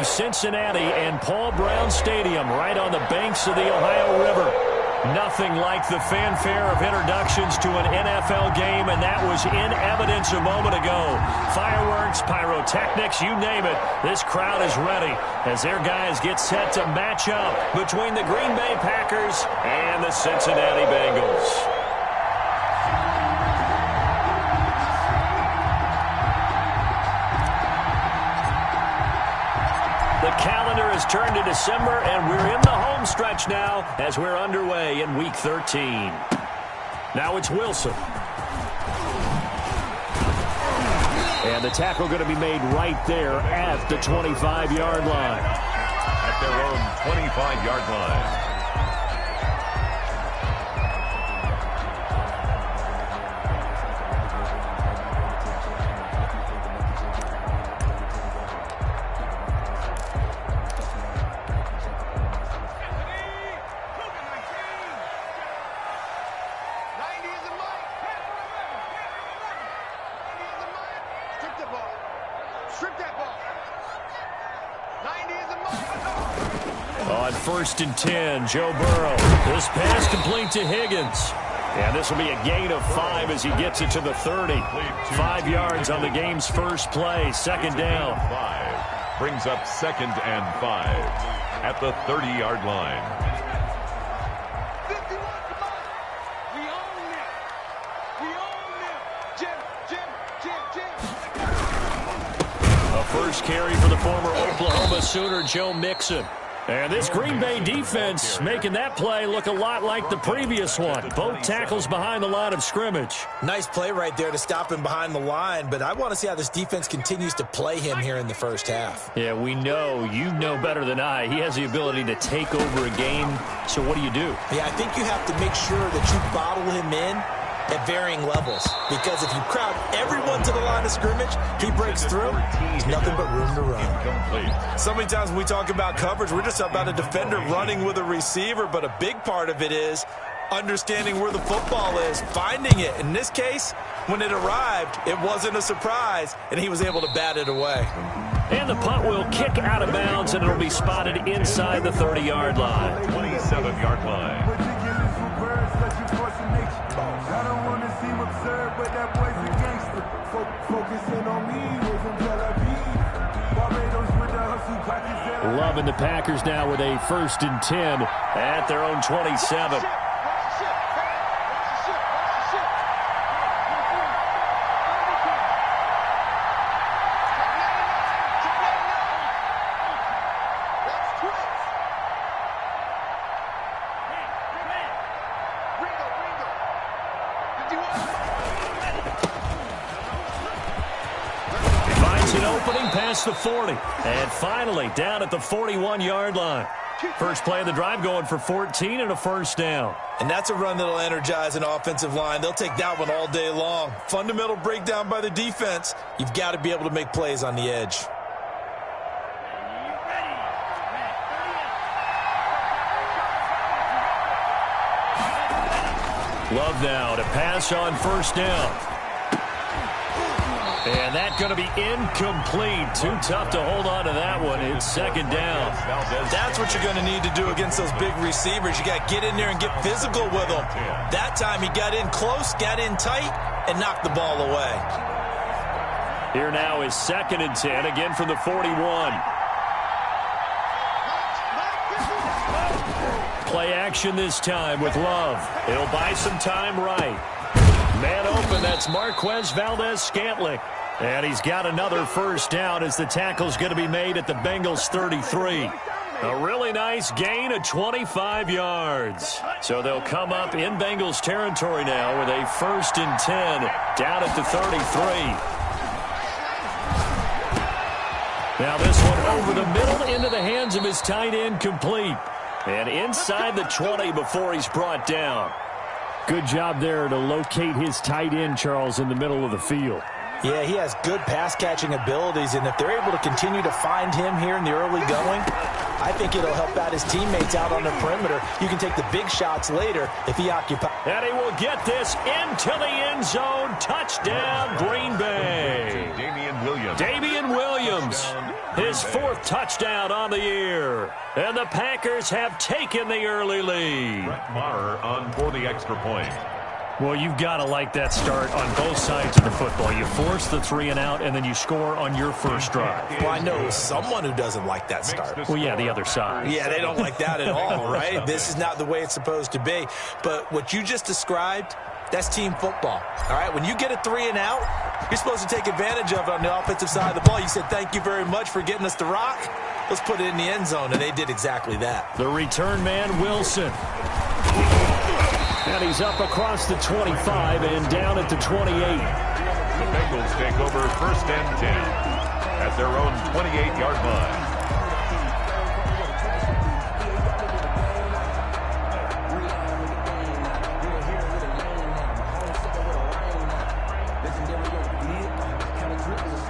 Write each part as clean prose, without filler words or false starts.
of Cincinnati and Paul Brown Stadium right on the banks of the Ohio River. Nothing like the fanfare of introductions to an NFL game, and that was in evidence a moment ago. Fireworks, pyrotechnics, you name it. This crowd is ready as their guys get set to match up between the Green Bay Packers and the Cincinnati Bengals. The calendar has turned to December, and we're in the home stretch now as we're underway in Week 13. Now it's Wilson. And the tackle going to be made right there at the 25-yard line. At their own 25-yard line. On 1st and 10, Joe Burrow. This pass complete to Higgins. And this will be a gain of 5 as he gets it to the 30. 5 yards on the game's first play. Second down. 5 brings up 2nd and 5 at the 30-yard line. 51, come on. We own it. We own it. Jim. A first carry for the former Oklahoma Sooner, Joe Mixon. And this Green Bay defense making that play look a lot like the previous one. Both tackles behind the line of scrimmage. Nice play right there to stop him behind the line, but I want to see how this defense continues to play him here in the first half. Yeah, we know, you know better than I, he has the ability to take over a game. So what do you do? Yeah, I think you have to make sure that you bottle him in at varying levels, because if you crowd everyone to the line of scrimmage, he breaks through, there's nothing but room to run. So many times when we talk about coverage, we're just about a defender running with a receiver, but a big part of it is understanding where the football is, finding it. In this case, when it arrived, it wasn't a surprise, and he was able to bat it away. And the punt will kick out of bounds, and it'll be spotted inside the 30-yard line. 27-yard line. I don't want to seem absurd, but that boy's a gangster. Focusing on me, we're from Tel Aviv. Barbados with the hustle, pockets. Loving the Packers now with a 1st and 10 at their own 27. The 40, and finally down at the 41-yard line. First play of the drive going for 14 and a first down. And that's a run that'll energize an offensive line. They'll take that one all day long. Fundamental breakdown by the defense. You've got to be able to make plays on the edge. Love now to pass on first down. And that's going to be incomplete. Too tough to hold on to that one. It's second down. That's what you're going to need to do against those big receivers. You got to get in there and get physical with them. That time he got in close, got in tight, and knocked the ball away. Here now is 2nd and 10, again from the 41. Play action this time with Love. It'll buy some time right. Man open, that's Marquez Valdez-Scantling. And he's got another first down as the tackle's going to be made at the Bengals 33. A really nice gain of 25 yards. So they'll come up in Bengals territory now with a 1st and 10 down at the 33. Now this one over the middle into the hands of his tight end, complete. And inside the 20 before he's brought down. Good job there to locate his tight end, Charles, in the middle of the field. Yeah, he has good pass-catching abilities, and if they're able to continue to find him here in the early going, I think it'll help out his teammates out on the perimeter. You can take the big shots later if he occupies. And he will get this into the end zone. Touchdown, Green Bay. Damian Williams. Damian Williams. His 4th touchdown on the year. And the Packers have taken the early lead. Brett Maher on for the extra point. Well, you've got to like that start on both sides of the football. You force the 3 and out, and then you score on your first drive. Well, I know someone who doesn't like that start. Well, yeah, the other side. Yeah, they don't like that at all, right? This is not the way it's supposed to be. But what you just described, that's team football, all right? When you get a 3 and out, you're supposed to take advantage of it on the offensive side of the ball. You said, thank you very much for getting us the rock. Let's put it in the end zone, and they did exactly that. The return man, Wilson. And he's up across the 25 and down at the 28. The Bengals take over 1st and 10 at their own 28-yard line.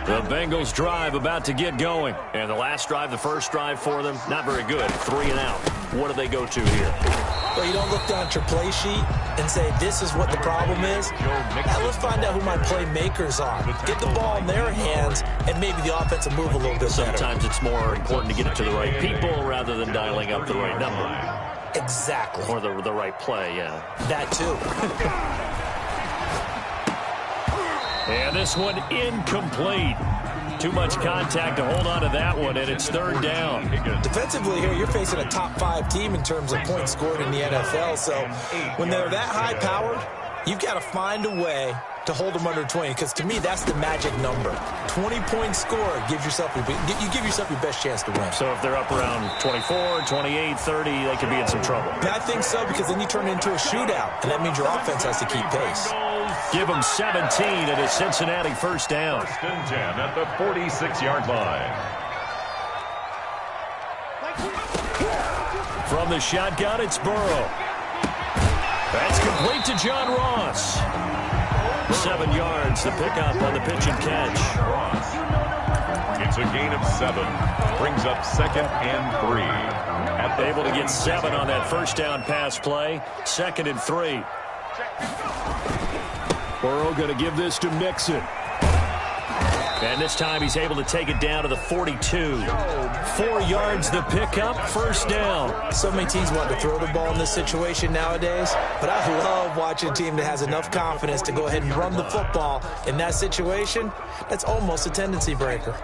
The Bengals drive about to get going. And the last drive, the first drive for them, not very good. 3 and out. What do they go to here? Well, you don't look down at your play sheet and say, this is what the problem is. Now, let's find out who my playmakers are. Get the ball in their hands, and maybe the offense will move a little bit better. Sometimes it's more important to get it to the right people rather than dialing up the right number. Exactly. Or the right play, yeah. That, too. And this one incomplete. Too much contact to hold on to that one, and it's 3rd down. Defensively here, you're facing a top 5 team in terms of points scored in the NFL. So when they're that high-powered, you've got to find a way to hold them under 20, because to me, that's the magic number. 20-point score gives yourself you give yourself your best chance to win. So if they're up around 24, 28, 30, they could be in some trouble. I think so, because then you turn it into a shootout, and that means your offense has to keep pace. Give them 17 at a Cincinnati 1st down. 1st and 10 at the 46-yard line. From the shotgun, it's Burrow. That's complete to John Ross. 7 yards, the pickup on the pitch and catch. It's a gain of 7. Brings up 2nd and 3. Able to get 7 on that 1st down pass play. 2nd and 3. Burrow going to give this to Mixon. And this time he's able to take it down to the 42. 4 yards the pickup, 1st down. So many teams want to throw the ball in this situation nowadays, but I love watching a team that has enough confidence to go ahead and run the football in that situation. That's almost a tendency breaker.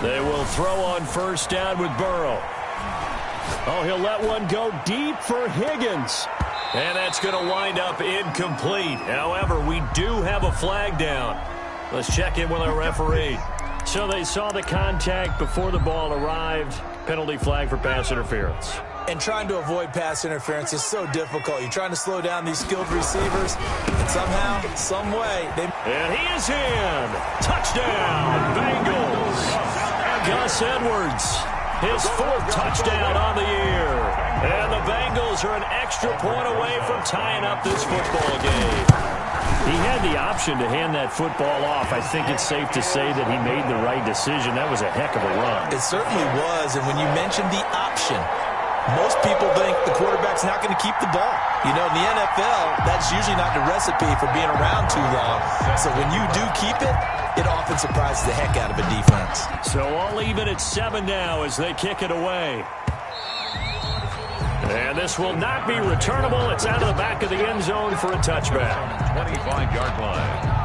They will throw on 1st down with Burrow. Oh, he'll let one go deep for Higgins. And that's going to wind up incomplete. However, we do have a flag down. Let's check in with our referee. So they saw the contact before the ball arrived. Penalty flag for pass interference. And trying to avoid pass interference is so difficult. You're trying to slow down these skilled receivers, and somehow, some way, they... And he is in. Touchdown, Bengals. Gus Edwards, his 4th touchdown on the year. And the Bengals are an extra point away from tying up this football game. He had the option to hand that football off. I think it's safe to say that he made the right decision. That was a heck of a run. It certainly was, and when you mentioned the option, most people think the quarterback's not going to keep the ball. You know, in the NFL, that's usually not the recipe for being around too long. So when you do keep it, it often surprises the heck out of a defense. So all even at 7 now as they kick it away. And this will not be returnable. It's out of the back of the end zone for a touchback. 25-yard line.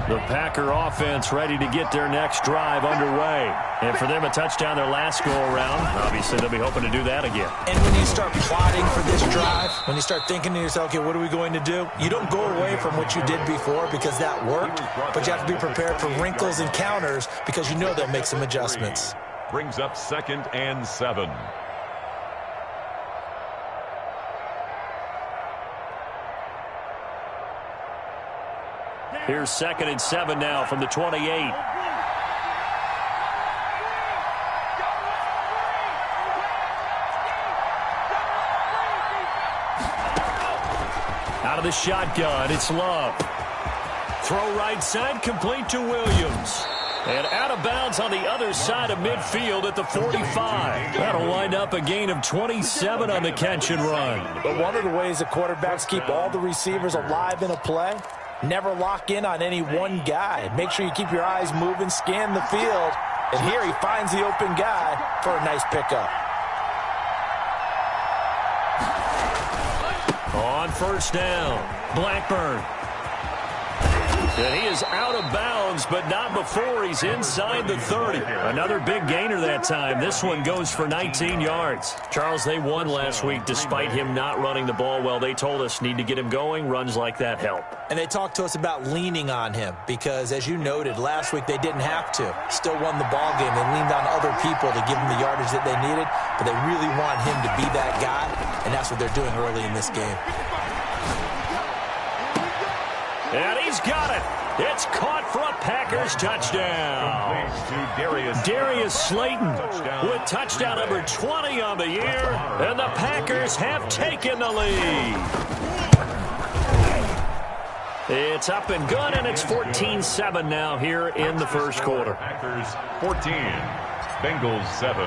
The Packer offense ready to get their next drive underway. And for them, a touchdown their last go-around. Obviously, they'll be hoping to do that again. And when you start plotting for this drive, when you start thinking to yourself, okay, what are we going to do? You don't go away from what you did before because that worked, but you have to be prepared for wrinkles and counters because you know they'll make some adjustments. Brings up 2nd and 7. Here's 2nd and 7 now from the 28. Out of the shotgun, it's Love. Throw right side, complete to Williams. And out of bounds on the other side of midfield at the 45. That'll wind up a gain of 27 on the catch and run. But one of the ways the quarterbacks keep all the receivers alive in a play, never lock in on any one guy. Make sure you keep your eyes moving, scan the field. And here he finds the open guy for a nice pickup. On first down, Blackburn. And he is out of bounds, but not before he's inside the 30. Another big gainer that time. This one goes for 19 yards. Charles, they won last week despite him not running the ball well. They told us need to get him going. Runs like that help. And they talked to us about leaning on him because, as you noted, last week they didn't have to. Still won the ball game. They leaned on other people to give him the yardage that they needed, but they really want him to be that guy, and that's what they're doing early in this game. And he's got it. It's caught for a Packers touchdown. Darius Slayton with touchdown number 20 on the year, and the Packers have taken the lead. It's up and good, and it's 14-7 now here in the first quarter. Packers 14, Bengals 7.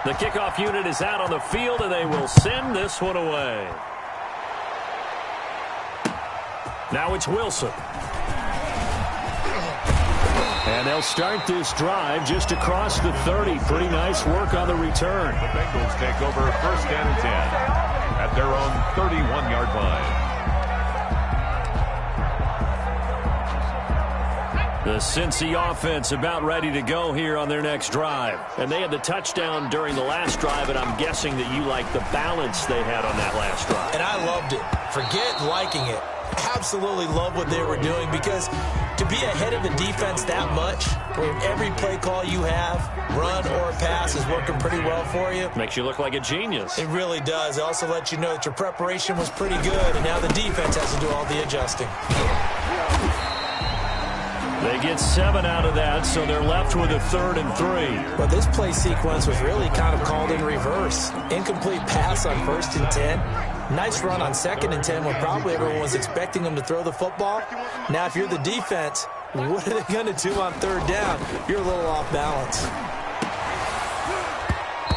The kickoff unit is out on the field, and they will send this one away. Now it's Wilson. And they'll start this drive just across the 30. Pretty nice work on the return. The Bengals take over first and 10 at their own 31-yard line. The Cincy offense about ready to go here on their next drive. And they had the touchdown during the last drive, and I'm guessing that you like the balance they had on that last drive. And I loved it. Forget liking it. Absolutely love what they were doing, because to be ahead of the defense that much, where every play call you have, run or pass, is working pretty well for you. Makes you look like a genius. It really does. It also lets you know that your preparation was pretty good, and now the defense has to do all the adjusting. They get 7 out of that, so they're left with a 3rd and 3. But this play sequence was really kind of called in reverse. Incomplete pass on 1st and 10. Nice run on 2nd and 10 when probably everyone was expecting them to throw the football. Now, if you're the defense, what are they going to do on 3rd down? You're a little off balance.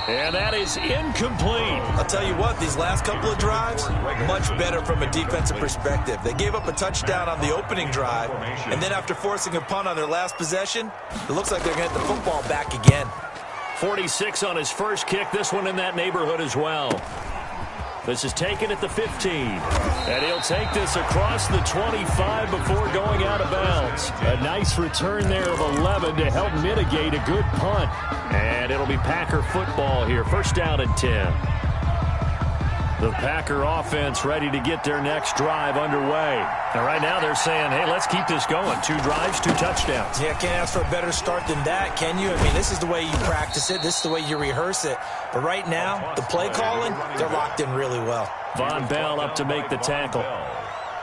And that is incomplete. I'll tell you what, these last couple of drives, much better from a defensive perspective. They gave up a touchdown on the opening drive, and then after forcing a punt on their last possession, it looks like they're going to get the football back again. 46 on his first kick. This one in that neighborhood as well. This is taken at the 15. And he'll take this across the 25 before going out of bounds. A nice return there of 11 to help mitigate a good punt. And it'll be Packer football here. First down and 10. The Packer offense ready to get their next drive underway. And right now they're saying, hey, let's keep this going. 2 drives, 2 touchdowns. Yeah, can't ask for a better start than that, can you? I mean, this is the way you practice it. This is the way you rehearse it. But right now, the play calling, they're locked in really well. Von Bell up to make the tackle.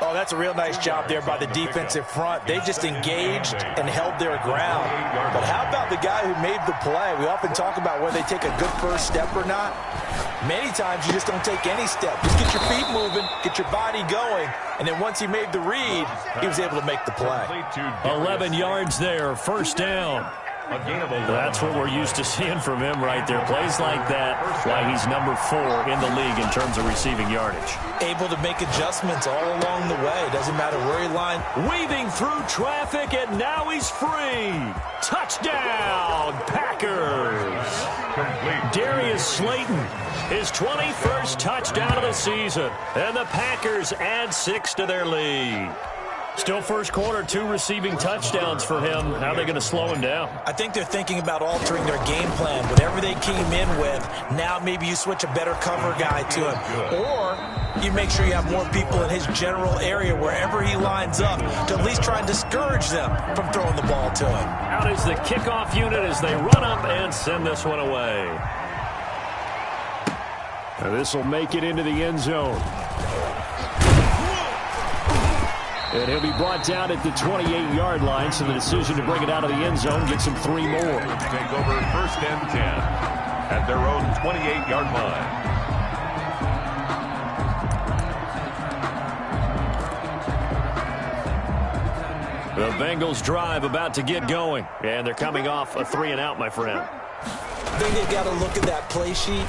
Oh, that's a real nice job there by the defensive front. They just engaged and held their ground. But how about the guy who made the play? We often talk about whether they take a good first step or not. Many times you just don't take any step. Just get your feet moving, get your body going, and then once he made the read, he was able to make the play. 11 yards there, first down. That's what we're used to seeing from him right there. Plays like that, why he's number 4 in the league in terms of receiving yardage. Able to make adjustments all along the way. Doesn't matter where he lined. Weaving through traffic, and now he's free. Touchdown, Packers. Darius Slayton, his 21st touchdown of the season. And the Packers add 6 to their lead. Still first quarter, 2 receiving touchdowns for him. How are they going to slow him down? I think they're thinking about altering their game plan. Whatever they came in with, now maybe you switch a better cover guy to him. Or you make sure you have more people in his general area wherever he lines up to at least try and discourage them from throwing the ball to him. Out is the kickoff unit as they run up and send this one away. Now this will make it into the end zone. And he'll be brought down at the 28-yard line, so the decision to bring it out of the end zone gets him 3 more. Take over first and 10 at their own 28-yard line. The Bengals drive about to get going, and they're coming off a 3-and-out, my friend. I think they've got to look at that play sheet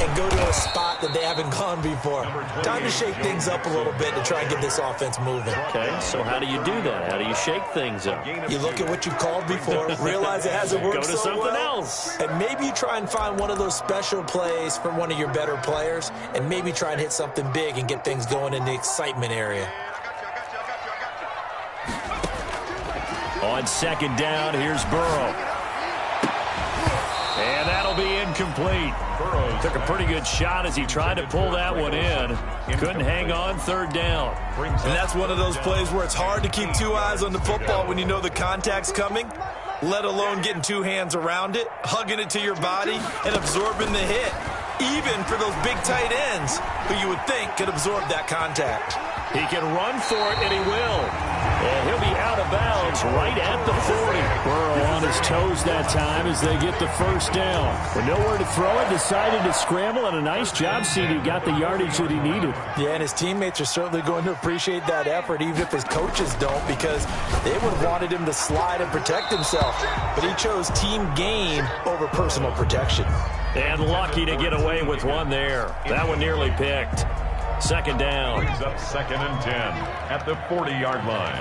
and go to a spot that they haven't gone before. Time to shake things up a little bit to try and get this offense moving. Okay, so how do you do that? How do you shake things up? You look at what you've called before, realize it hasn't worked Go to so something well, else. and maybe you try and find one of those special plays from one of your better players, and maybe try and hit something big and get things going in the excitement area. On second down, here's Burrow. And that'll be incomplete. Burrow took a pretty good shot as he tried to pull that one in. Couldn't hang on third down. And that's one of those plays where it's hard to keep two eyes on the football when you know the contact's coming, let alone getting two hands around it, hugging it to your body, and absorbing the hit, even for those big tight ends who you would think could absorb that contact. He can run for it, and he will. And he'll be out of bounds right at the 40. Burrow on his toes that time as they get the first down. With nowhere to throw it, decided to scramble, and a nice job seeing he got the yardage that he needed. Yeah, and his teammates are certainly going to appreciate that effort, even if his coaches don't, because they would have wanted him to slide and protect himself. But he chose team gain over personal protection. And lucky to get away with one there. That one nearly picked. Second down. Brings up 2nd and 10 at the 40-yard line.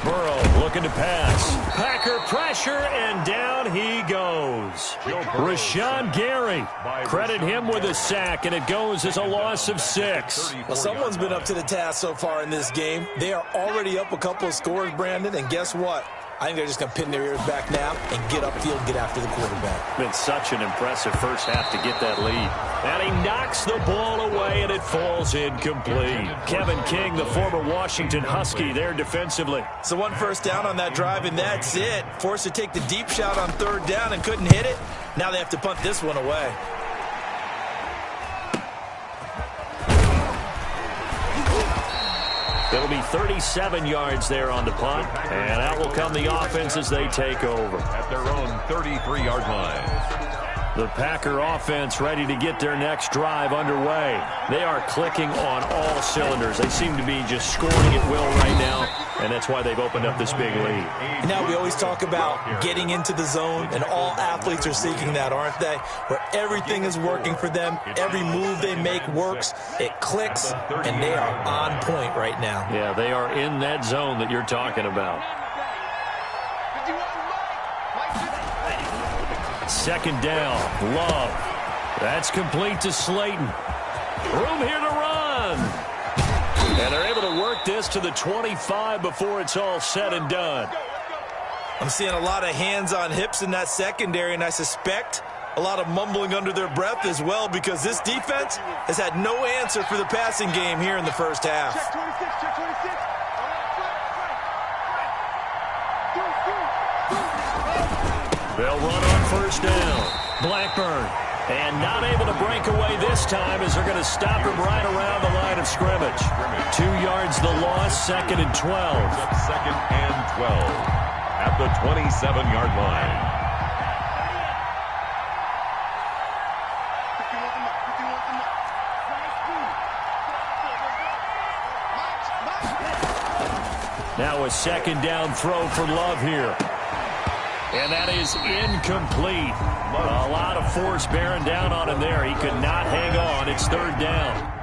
Burrow looking to pass. Packer pressure, and down he goes. Rashawn Gary. Credit him with a sack, and it goes as a loss of 6. Well, someone's been up to the task so far in this game. They are already up a couple of scores, Brandon, and guess what? I think they're just going to pin their ears back now and get upfield and get after the quarterback. Been such an impressive first half to get that lead. And he knocks the ball away, and it falls incomplete. Kevin King, the former Washington Husky, there defensively. So one first down on that drive, and that's it. Forced to take the deep shot on third down and couldn't hit it. Now they have to punt this one away. It'll be 37 yards there on the punt, and out will come the offense as they take over. At their own 33-yard line. The Packer offense ready to get their next drive underway. They are clicking on all cylinders. They seem to be just scoring at will right now, and that's why they've opened up this big lead. Now we always talk about getting into the zone, and all athletes are seeking that, aren't they? Where everything is working for them, every move they make works, it clicks, and they are on point right now. Yeah, they are in that zone that you're talking about. Second down, Love. That's complete to Slayton. Room here to run. And they're able to work this to the 25 before it's all said and done. I'm seeing a lot of hands on hips in that secondary, and I suspect a lot of mumbling under their breath as well, because this defense has had no answer for the passing game here in the first half. They'll run on first down. Blackburn. And not able to break away this time as they're going to stop him right around the line of scrimmage. 2 yards the loss, 2nd and 12. Second and 12 at the 27-yard line. Now a second down throw for Love here. And that is incomplete. A lot of force bearing down on him there. He could not hang on. It's third down.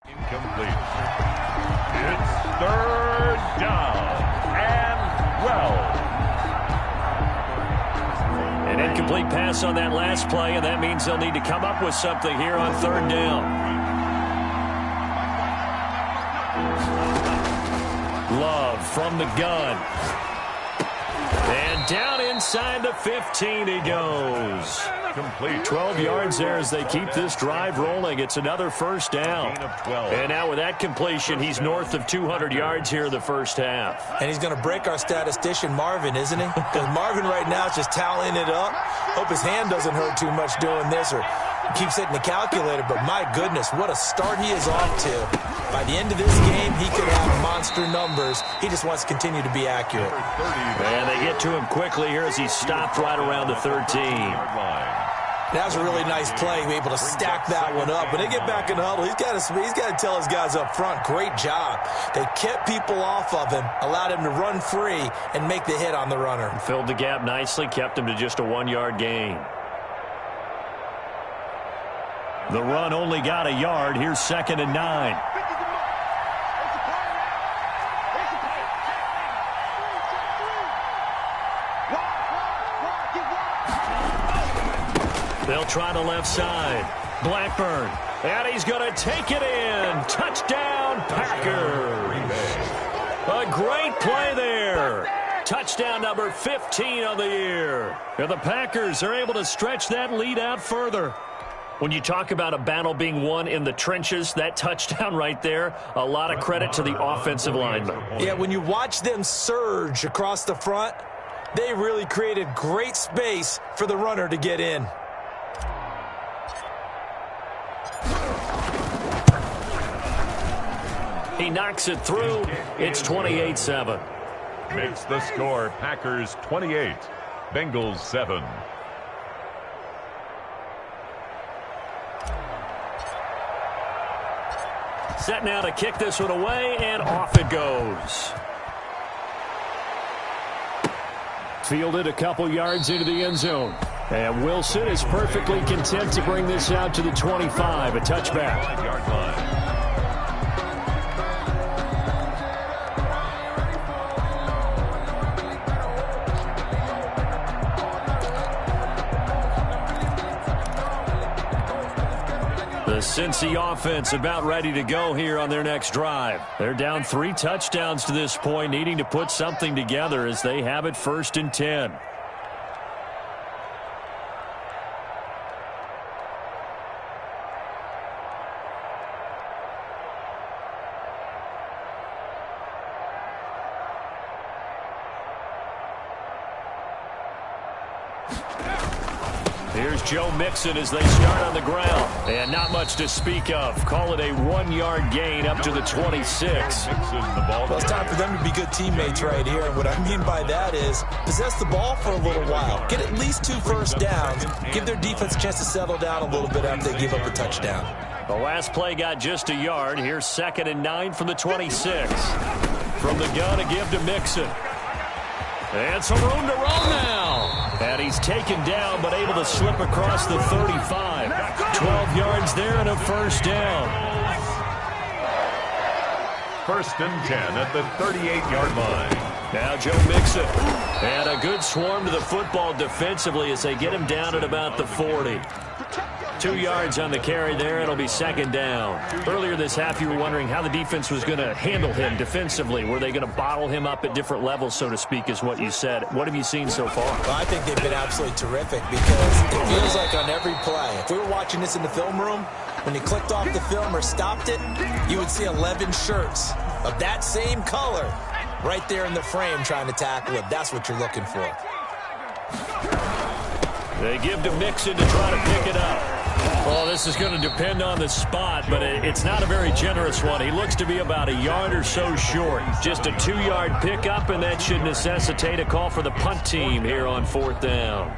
Incomplete. It's third down and well. An incomplete pass on that last play, and that means they'll need to come up with something here on third down. Love from the gun. And down inside the 15 he goes. Complete. 12 yards there as they keep this drive rolling. It's another first down. Gain of 12. And now with that completion, he's north of 200 yards here in the first half. And he's going to break our statistician, Marvin, isn't he? Because Marvin right now is just tallying it up. Hope his hand doesn't hurt too much doing this or keeps hitting the calculator. But my goodness, what a start he is off to. By the end of this game, he could have monster numbers. He just wants to continue to be accurate. And they get to him quickly here as he stopped right around the 13. That was a really nice play, able to stack that one up. When they get back in the huddle, he's got to tell his guys up front, great job. They kept people off of him, allowed him to run free and make the hit on the runner. Filled the gap nicely, kept him to just a 1-yard gain. The run only got a yard. Here's 2nd and 9. They'll try the left side. Blackburn. And he's going to take it in. Touchdown, Packers. A great play there. Touchdown number 15 on the year. And the Packers are able to stretch that lead out further. When you talk about a battle being won in the trenches, that touchdown right there, a lot of credit to the offensive linemen. Yeah, when you watch them surge across the front, they really created great space for the runner to get in. He knocks it through. It's 28-7. Makes the score Packers 28, Bengals 7. Set now to kick this one away, and off it goes. Fielded a couple yards into the end zone. And Wilson is perfectly content to bring this out to the 25, a touchback. 5-yard line. The Cincy offense about ready to go here on their next drive. They're down 3 touchdowns to this point, needing to put something together as they have it 1st and 10. Here's Joe Mixon as they start on the ground. And not much to speak of. Call it a 1-yard gain up to the 26. Well, it's time for them to be good teammates right here. And what I mean by that is possess the ball for a little while. Get at least 2 first downs. Give their defense a chance to settle down a little bit after they give up a touchdown. The last play got just a yard. Here's 2nd and 9 from the 26. From the gun to give to Mixon. And some room to run now. And he's taken down, but able to slip across the 35. 12 yards there and a first down. 1st and 10 at the 38-yard line. Now Joe Mixon. And a good swarm to the football defensively as they get him down at about the 40. 2 yards on the carry there. It'll be 2nd down. Earlier this half, you were wondering how the defense was going to handle him defensively. Were they going to bottle him up at different levels, so to speak, is what you said. What have you seen so far? Well, I think they've been absolutely terrific because it feels like on every play, if we were watching this in the film room, when you clicked off the film or stopped it, you would see 11 shirts of that same color right there in the frame trying to tackle it. That's what you're looking for. They give to Mixon to try to pick it up. Well, this is going to depend on the spot, but it's not a very generous one. He looks to be about a yard or so short. Just a 2-yard pickup, and that should necessitate a call for the punt team here on 4th down.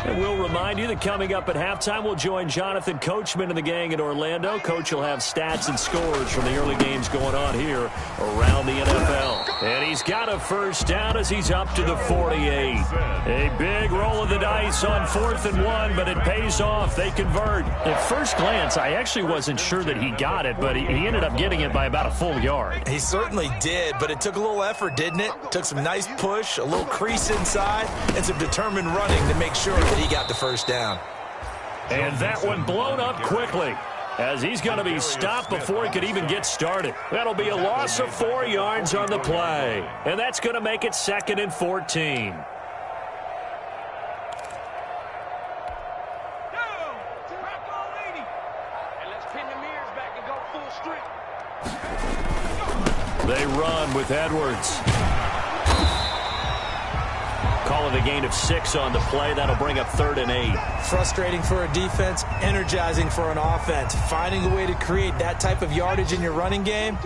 And we'll remind you that coming up at halftime, we'll join Jonathan Coachman and the gang in Orlando. Coach will have stats and scores from the early games going on here around the NFL. And he's got a first down as he's up to the 48. A big roll of the dice on 4th and 1, but it pays off. They convert. At first glance, I actually wasn't sure that he got it, but he ended up getting it by about a full yard. He certainly did, but it took a little effort, didn't it? Took some nice push, a little crease inside, and some determined running to make sure that he got the first down. And that one blown up quickly, as he's going to be stopped before he could even get started. That'll be a loss of 4 yards on the play, and that's going to make it 2nd and 14. They run with Edwards. Call it a gain of 6 on the play. That'll bring up 3rd and 8. Frustrating for a defense, energizing for an offense. Finding a way to create that type of yardage in your running game,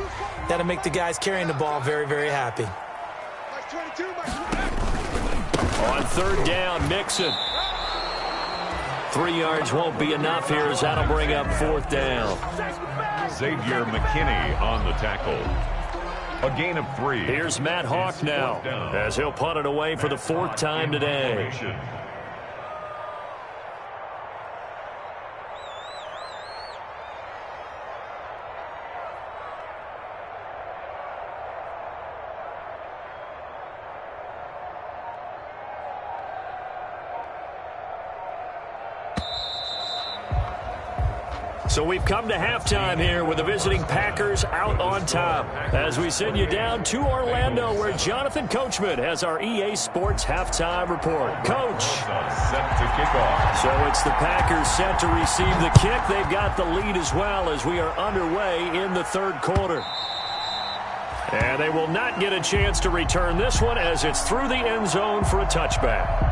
that'll make the guys carrying the ball very, very happy. On 3rd down, Mixon. 3 yards won't be enough here, as that'll bring up 4th down. Xavier McKinney on the tackle. A gain of 3. Here's Matt Hawk now, as he'll punt it away for the 4th time today. So we've come to halftime here with the visiting Packers out on top, as we send you down to Orlando, where Jonathan Coachman has our EA Sports halftime report. Coach. Set to kick off. So it's the Packers set to receive the kick. They've got the lead as well, as we are underway in the 3rd quarter. And they will not get a chance to return this one, as it's through the end zone for a touchback.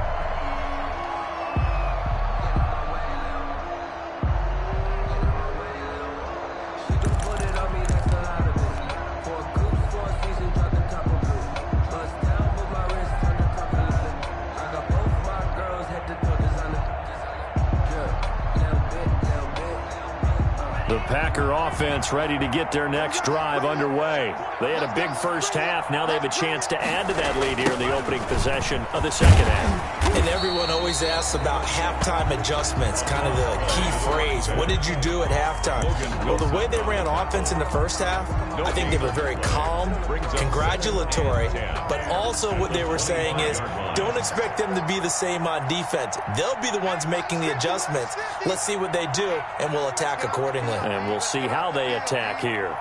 Packer offense ready to get their next drive underway. They had a big first half. Now they have a chance to add to that lead here in the opening possession of the 2nd half. And everyone always asks about halftime adjustments, kind of the key phrase. What did you do at halftime? Well, the way they ran offense in the first half, I think they were very calm, congratulatory, but also what they were saying is, don't expect them to be the same on defense. They'll be the ones making the adjustments. Let's see what they do, and we'll attack accordingly. And we'll see how they attack here.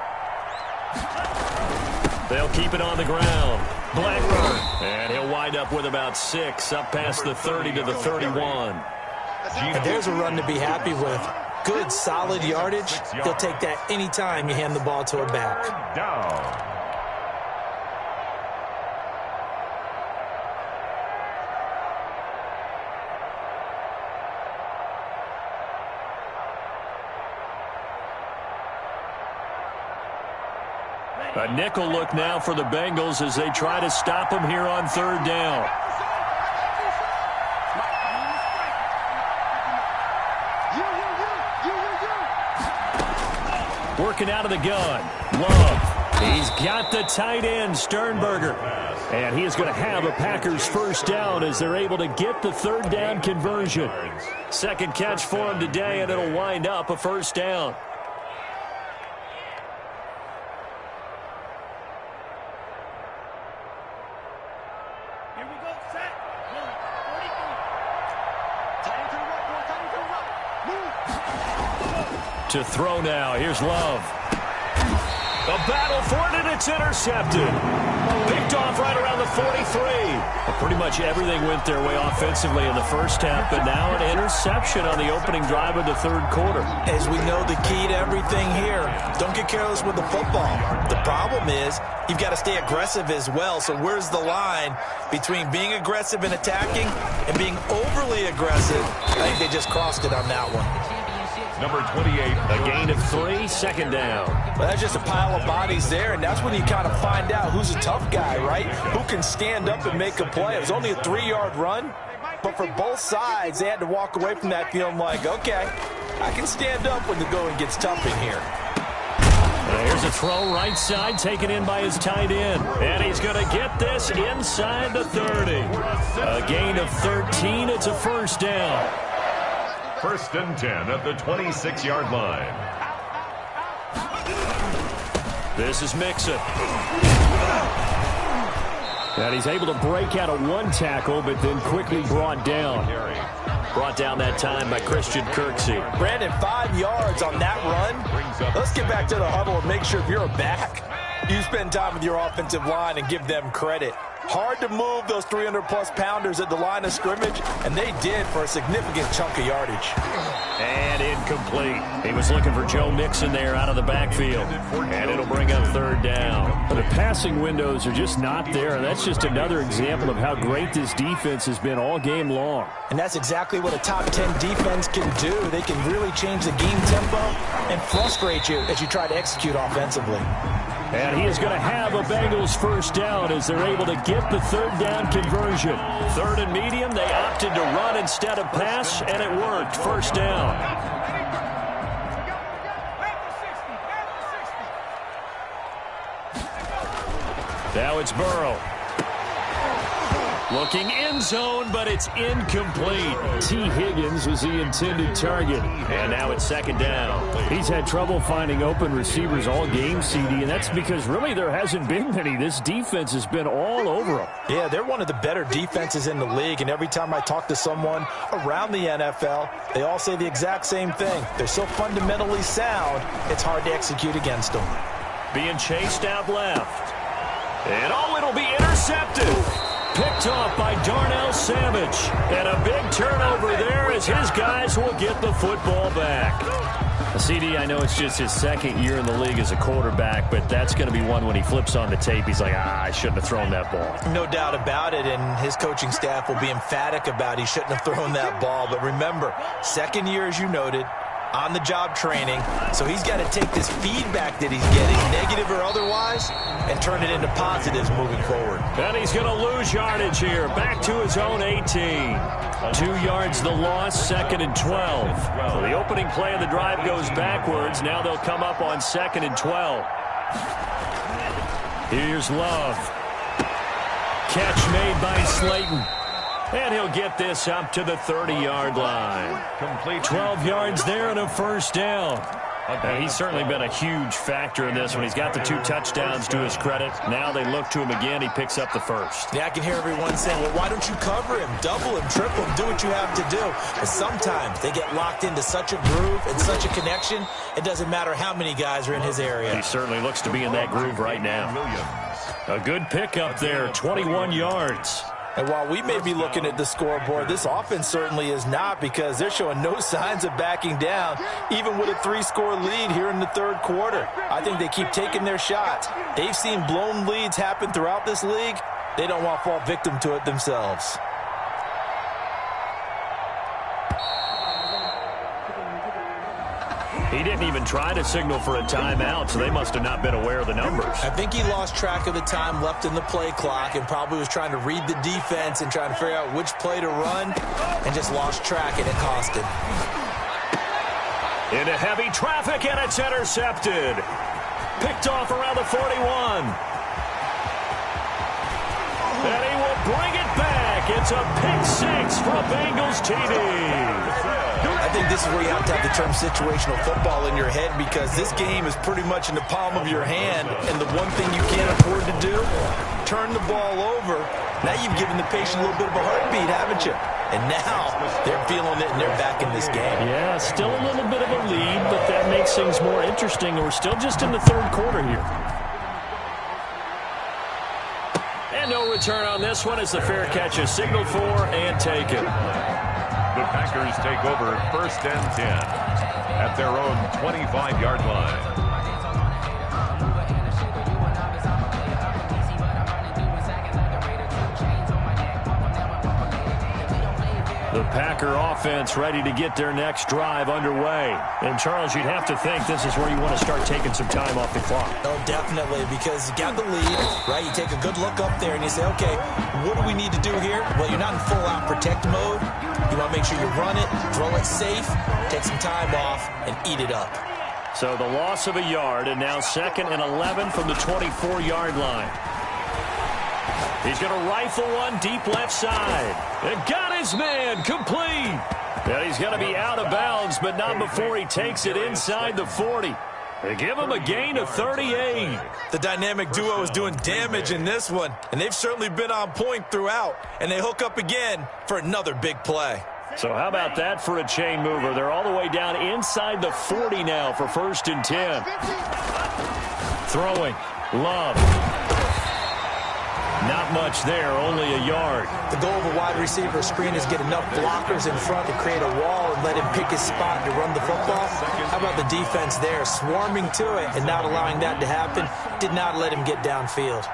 They'll keep it on the ground. Blackburn. And he'll wind up with about 6, up past the 30 to the 31. And there's a run to be happy with. Good, solid yardage. He'll take that anytime you hand the ball to a back. Down. A nickel look now for the Bengals as they try to stop him here on 3rd down. Working out of the gun. Love. He's got the tight end, Sternberger. And he is going to have a Packers 1st down as they're able to get the 3rd down conversion. 2nd catch for him today, and it'll wind up a 1st down. To throw now. Here's Love. The battle for it, and it's intercepted. Picked off right around the 43. Well, pretty much everything went their way offensively in the first half, but now an interception on the opening drive of the 3rd quarter. As we know, the key to everything here, don't get careless with the football. The problem is you've got to stay aggressive as well. So where's the line between being aggressive and attacking and being overly aggressive? I think they just crossed it on that one. Number 28. A gain of 3, 2nd down. Well, that's just a pile of bodies there, and that's when you kind of find out who's a tough guy, right? Who can stand up and make a play. It was only a 3-yard run, but for both sides, they had to walk away from that feeling like, okay, I can stand up when the going gets tough in here. Here's a throw right side, taken in by his tight end. And he's going to get this inside the 30. A gain of 13. It's a 1st down. 1st and 10 at the 26-yard line. This is Mixon. And he's able to break out of 1 tackle, but then quickly brought down. Brought down that time by Christian Kirksey. Brandon, 5 yards on that run. Let's get back to the huddle and make sure if you're a back, you spend time with your offensive line and give them credit. Hard to move those 300-plus pounders at the line of scrimmage, and they did for a significant chunk of yardage. And incomplete. He was looking for Joe Mixon there out of the backfield. And it'll bring up 3rd down. But the passing windows are just not there, and that's just another example of how great this defense has been all game long. And that's exactly what a top 10 defense can do. They can really change the game tempo and frustrate you as you try to execute offensively. And he is going to have a Bengals 1st down as they're able to get the 3rd down conversion. 3rd and medium, they opted to run instead of pass, and it worked. 1st down. Now it's Burrow. Looking end zone, but it's incomplete. T. Higgins was the intended target. And now it's 2nd down. He's had trouble finding open receivers all game, CD, and that's because really there hasn't been many. This defense has been all over them. Yeah, they're one of the better defenses in the league, and every time I talk to someone around the NFL, they all say the exact same thing. They're so fundamentally sound, it's hard to execute against them. Being chased out left. And it'll be intercepted. Picked off by Darnell Savage. And a big turnover there as his guys will get the football back. CD, I know it's just his 2nd year in the league as a quarterback, but that's going to be one when he flips on the tape. He's like, I shouldn't have thrown that ball. No doubt about it, and his coaching staff will be emphatic about he shouldn't have thrown that ball. But remember, 2nd year, as you noted, on-the-job training, so he's got to take this feedback that he's getting, negative or otherwise, and turn it into positives moving forward. And he's going to lose yardage here, back to his own 18. 2 yards the loss, 2nd and 12. So the opening play of the drive goes backwards. Now they'll come up on 2nd and 12. Here's Love. Catch made by Slayton. And he'll get this up to the 30-yard line. 12 yards there and a 1st down. And he's certainly been a huge factor in this one. He's got the 2 touchdowns to his credit. Now they look to him again. He picks up the 1st. Yeah, I can hear everyone saying, well, why don't you cover him, double him, triple him, do what you have to do. But sometimes they get locked into such a groove and such a connection, it doesn't matter how many guys are in his area. He certainly looks to be in that groove right now. A good pickup there, 21 yards. And while we may be looking at the scoreboard, this offense certainly is not, because they're showing no signs of backing down, even with a 3-score lead here in the 3rd quarter. I think they keep taking their shots. They've seen blown leads happen throughout this league. They don't want to fall victim to it themselves. He didn't even try to signal for a timeout, so they must have not been aware of the numbers. I think he lost track of the time left in the play clock and probably was trying to read the defense and trying to figure out which play to run, and just lost track, and it cost him. Into heavy traffic, and it's intercepted. Picked off around the 41. And he will bring it back. It's a pick 6 for a Bengals TD. I think this is where you have to have the term situational football in your head, because this game is pretty much in the palm of your hand, and the one thing you can't afford to do, turn the ball over. Now you've given the patient a little bit of a heartbeat, haven't you? And now they're feeling it, and they're back in this game. Yeah, still a little bit of a lead, but that makes things more interesting. We're still just in the 3rd quarter here. And no return on this one as the fair catch is signaled for and taken. The Packers take over 1st and 10 at their own 25-yard line. The Packer offense ready to get their next drive underway. And, Charles, you'd have to think this is where you want to start taking some time off the clock. Oh, definitely, because you got the lead, right? You take a good look up there and you say, okay, what do we need to do here? Well, you're not in full-out protect mode. You want to make sure you run it, throw it safe, take some time off, and eat it up. So the loss of a yard, and now 2nd and 11 from the 24-yard line. He's going to rifle one deep left side. And got his man complete. And he's going to be out of bounds, but not before he takes it inside the 40. They give him a gain of 38. The dynamic duo is doing damage in this one, and they've certainly been on point throughout. And they hook up again for another big play. So how about that for a chain mover? They're all the way down inside the 40 now for 1st and 10. Throwing. Love. Not much there, only a yard. The goal of a wide receiver screen is get enough blockers in front to create a wall and let him pick his spot to run the football. How about the defense there, swarming to it and not allowing that to happen? Did not let him get downfield.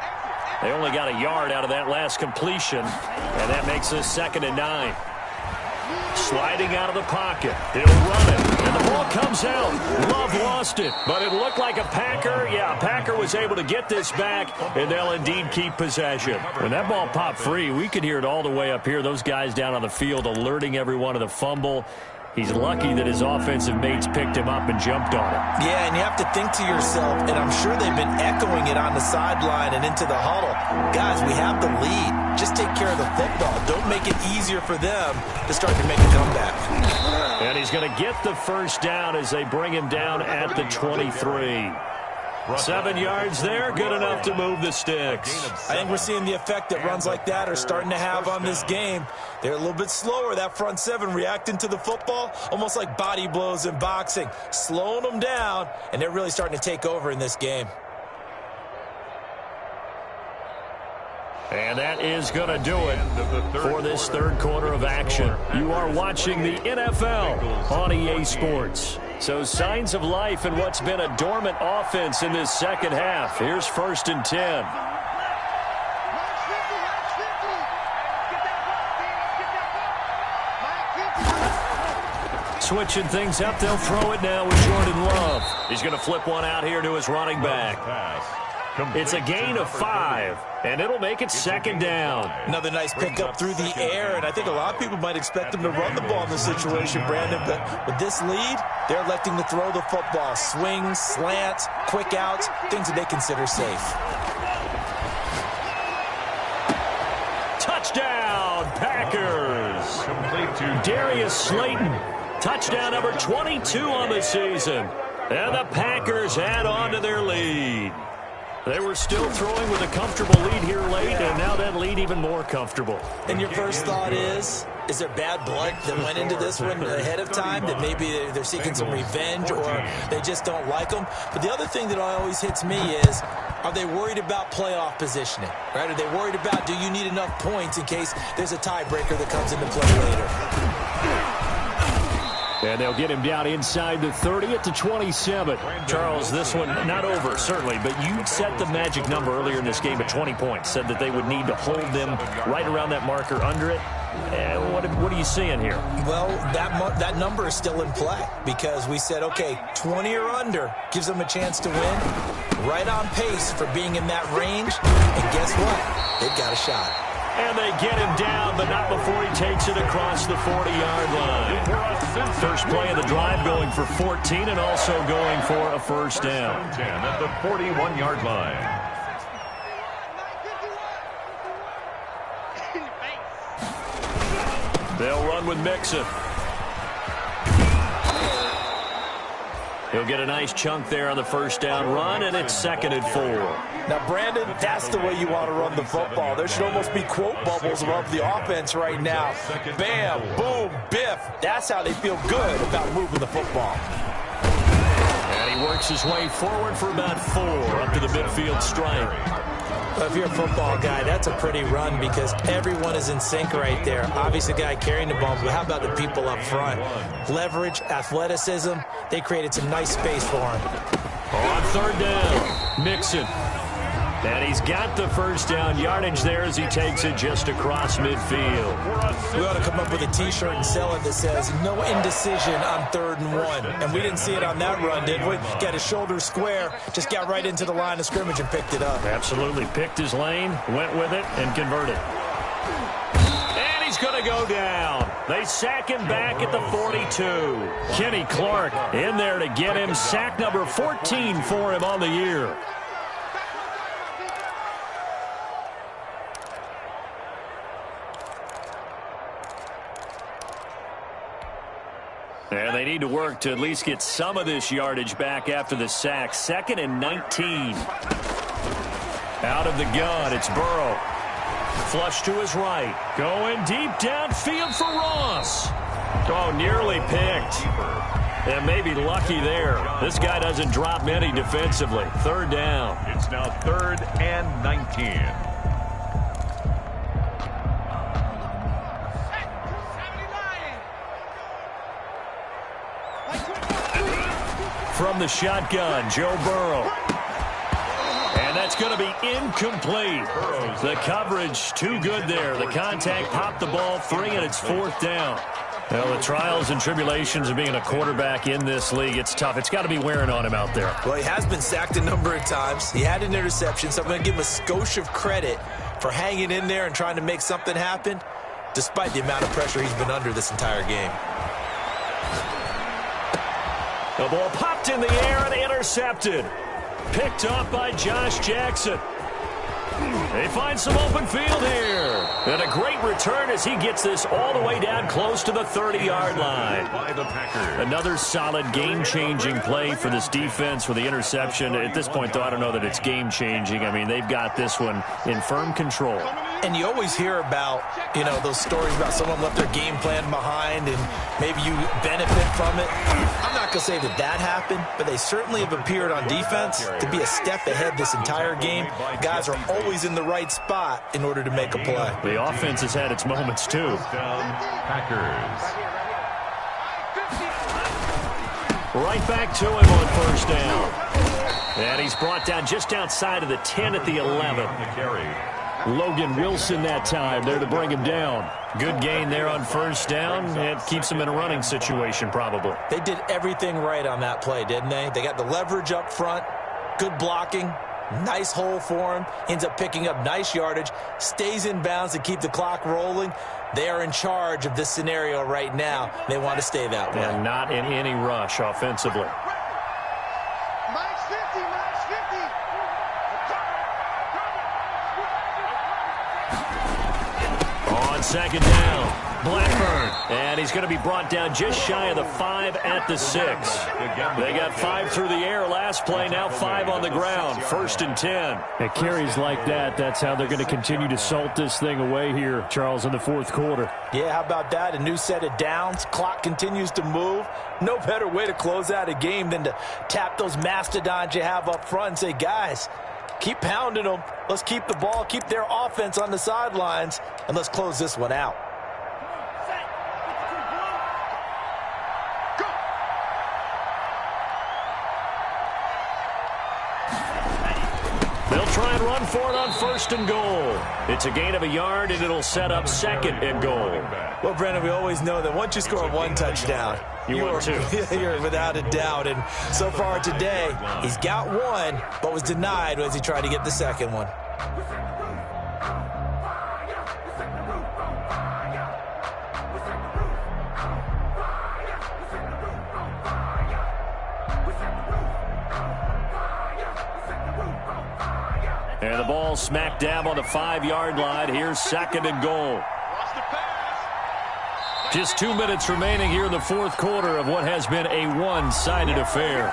They only got a yard out of that last completion, and that makes us 2nd and 9. Sliding out of the pocket. He'll run it, and the ball comes out. Love lost it, but it looked like a Packer. Yeah, Packer was able to get this back, and they'll indeed keep possession. When that ball popped free, we could hear it all the way up here. Those guys down on the field alerting everyone of the fumble. He's lucky that his offensive mates picked him up and jumped on it. Yeah, and you have to think to yourself, and I'm sure they've been echoing it on the sideline and into the huddle. Guys, we have the lead. Just take care of the football. Don't make it easier for them to start to make a comeback. And he's going to get the first down as they bring him down at the 23. 7 yards there, good enough to move the sticks. I think we're seeing the effect that runs like that are starting to have on this game. They're a little bit slower, that front seven, reacting to the football, almost like body blows in boxing, slowing them down, and they're really starting to take over in this game. And that is going to do it for this third quarter of action. You are watching the NFL on EA Sports. So signs of life in what's been a dormant offense in this second half. Here's 1st and 10. Switching things up, they'll throw it now with Jordan Love. He's going to flip one out here to his running back. It's a gain of 5, and it'll make it 2nd down. Another nice pickup through the air, and I think a lot of people might expect him to run the ball in this situation, Brandon, but with this lead, they're electing to throw the football. Swings, slants, quick outs, things that they consider safe. Touchdown, Packers! Darius Slayton, touchdown number 22 on the season. And the Packers add on to their lead. They were still throwing with a comfortable lead here late, and now that lead even more comfortable. And your first thought is there bad blood that went into this one ahead of time, that maybe they're seeking some revenge or they just don't like them? But the other thing that always hits me is, are they worried about playoff positioning? Right? Are they worried about, do you need enough points in case there's a tiebreaker that comes into play later? And they'll get him down inside the 30 at the 27. Charles, this one not over, certainly, but you set the magic number earlier in this game at 20 points. Said that they would need to hold them right around that marker under it. What are you seeing here? Well, that number is still in play because we said, okay, 20 or under gives them a chance to win. Right on pace for being in that range. And guess what? They've got a shot. And they get him down, but not before he takes it across the 40-yard line. First play of the drive going for 14 and also going for a first down. 10 at the 41-yard line. They'll run with Mixon. He'll get a nice chunk there on the first down run, and it's 2nd and 4. Now, Brandon, that's the way you want to run the football. There should almost be quote bubbles above the offense right now. Bam, boom, biff. That's how they feel good about moving the football. And he works his way forward for about 4 up to the midfield stripe. Well, if you're a football guy, that's a pretty run because everyone is in sync right there. Obviously, the guy carrying the ball, but how about the people up front? Leverage, athleticism, they created some nice space for him. On 3rd down, Mixon. And he's got the first down yardage there as he takes it just across midfield. We ought to come up with a T-shirt and sell it that says, no indecision on 3rd and 1. And we didn't see it on that run, did we? Got his shoulder square, just got right into the line of scrimmage and picked it up. Absolutely. Picked his lane, went with it, and converted. And he's going to go down. They sack him back at the 42. Kenny Clark in there to get him. Sack number 14 for him on the year. And they need to work to at least get some of this yardage back after the sack. 2nd and 19. Out of the gun, it's Burrow. Flush to his right. Going deep downfield for Ross. Oh, nearly picked. And maybe lucky there. This guy doesn't drop many defensively. Third down. It's now 3rd and 19. From the shotgun, Joe Burrow. And that's going to be incomplete. The coverage too good there. The contact popped the ball free, and it's 4th down. Well, the trials and tribulations of being a quarterback in this league, it's tough. It's got to be wearing on him out there. Well, he has been sacked a number of times. He had an interception, so I'm going to give him a skosh of credit for hanging in there and trying to make something happen, despite the amount of pressure he's been under this entire game. The ball popped in the air and intercepted. Picked up by Josh Jackson. They find some open field here. And a great return as he gets this all the way down close to the 30-yard line. By the Packers. Another solid game-changing play for this defense with the interception. At this point, though, I don't know that it's game-changing. I mean, they've got this one in firm control. And you always hear about, you know, those stories about someone left their game plan behind and maybe you benefit from it. I'm not going to say that that happened, but they certainly have appeared on defense to be a step ahead this entire game. Guys are always in the right spot in order to make a play. The offense has had its moments, too. Packers. Right back to him on 1st down. And he's brought down just outside of the 10 at the 11. Logan Wilson that time there to bring him down. Good gain there on 1st down. It keeps him in a running situation probably. They did everything right on that play, didn't they? They got the leverage up front, good blocking, nice hole for him. Ends up picking up nice yardage, stays in bounds to keep the clock rolling. They are in charge of this scenario right now. They want to stay that way. And not in any rush offensively. On 2nd down, Blackburn. And he's going to be brought down just shy of the 5 at the 6. They got 5 through the air last play, now 5 on the ground. 1st and 10. It carries like that. That's how they're going to continue to salt this thing away here, Charles, in the 4th quarter. Yeah, how about that? A new set of downs. Clock continues to move. No better way to close out a game than to tap those mastodons you have up front and say, guys, keep pounding them. Let's keep the ball, keep their offense on the sidelines, and let's close this one out. They'll try and run for it on 1st and goal. It's a gain of a yard, and it'll set up 2nd and goal. Well, Brendan, we always know that once you score 1 touchdown, you're without a doubt. And so far today, he's got 1, but was denied as he tried to get the 2nd one. And the ball smack dab on the 5-yard line. Here's 2nd and goal. Just 2 minutes remaining here in the 4th quarter of what has been a one-sided affair.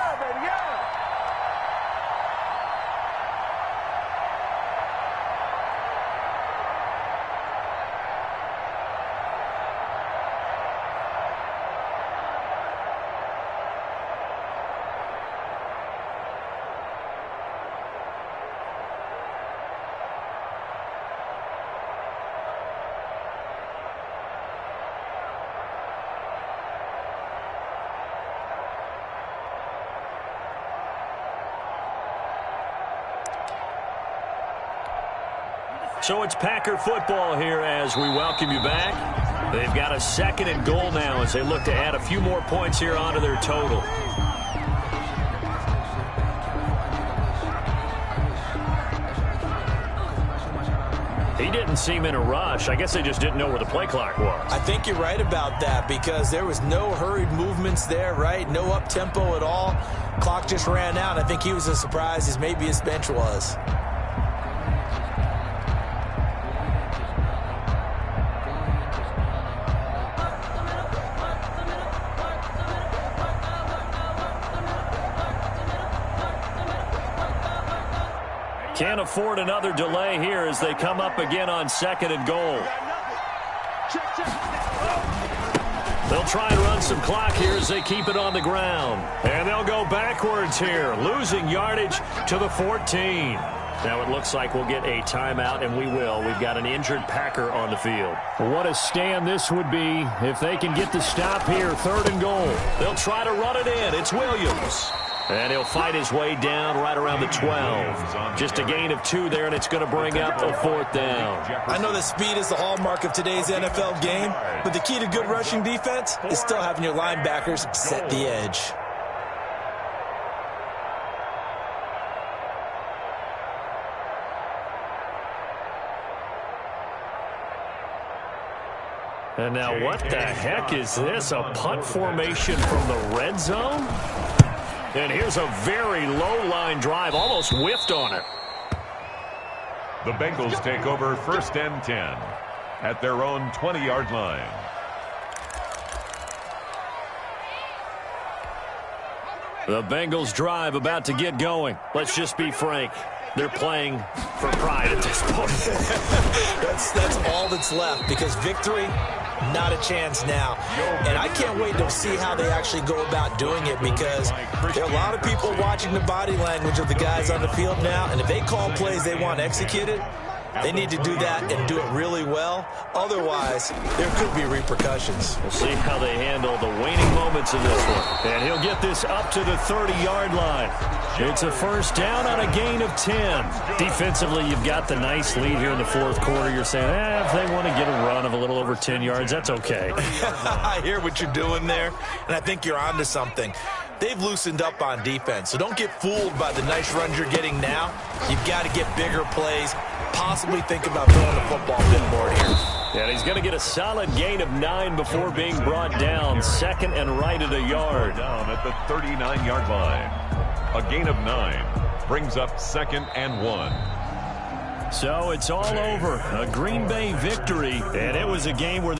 So it's Packer football here as we welcome you back. They've got a 2nd and goal now as they look to add a few more points here onto their total. He didn't seem in a rush. I guess they just didn't know where the play clock was. I think you're right about that because there was no hurried movements there, right? No up-tempo at all. Clock just ran out. I think he was as surprised as maybe his bench was. Can't afford another delay here as they come up again on 2nd and goal. They'll try and run some clock here as they keep it on the ground. And they'll go backwards here, losing yardage to the 14. Now it looks like we'll get a timeout, and we will. We've got an injured Packer on the field. What a stand this would be if they can get the stop here, 3rd and goal. They'll try to run it in. It's Williams. And he'll fight his way down right around the 12. Just a gain of 2 there, and it's going to bring up a 4th down. I know that speed is the hallmark of today's NFL game, but the key to good rushing defense is still having your linebackers set the edge. And now what the heck is this? A punt formation from the red zone? And here's a very low line drive, almost whiffed on it. The Bengals take over 1st and 10 at their own 20-yard line. The Bengals drive about to get going. Let's just be frank. They're playing for pride at this point. That's all that's left, because victory, not a chance now. And I can't wait to see how they actually go about doing it, because there are a lot of people watching the body language of the guys on the field now, and if they call plays they want executed, they need to do that and do it really well. Otherwise, there could be repercussions. We'll see how they handle the waning moments of this one. And he'll get this up to the 30-yard line. It's a 1st down on a gain of 10. Defensively, you've got the nice lead here in the 4th quarter. You're saying, if they want to get a run of a little over 10 yards, that's okay. I hear what you're doing there, and I think you're onto something. They've loosened up on defense, so don't get fooled by the nice runs you're getting now. You've got to get bigger plays, possibly think about throwing the football a bit more here. And he's going to get a solid gain of 9 before being brought down. 2nd and right at a yard. Down at the 39-yard line. A gain of 9 brings up 2nd and 1. So it's all over. A Green Bay victory, and it was a game where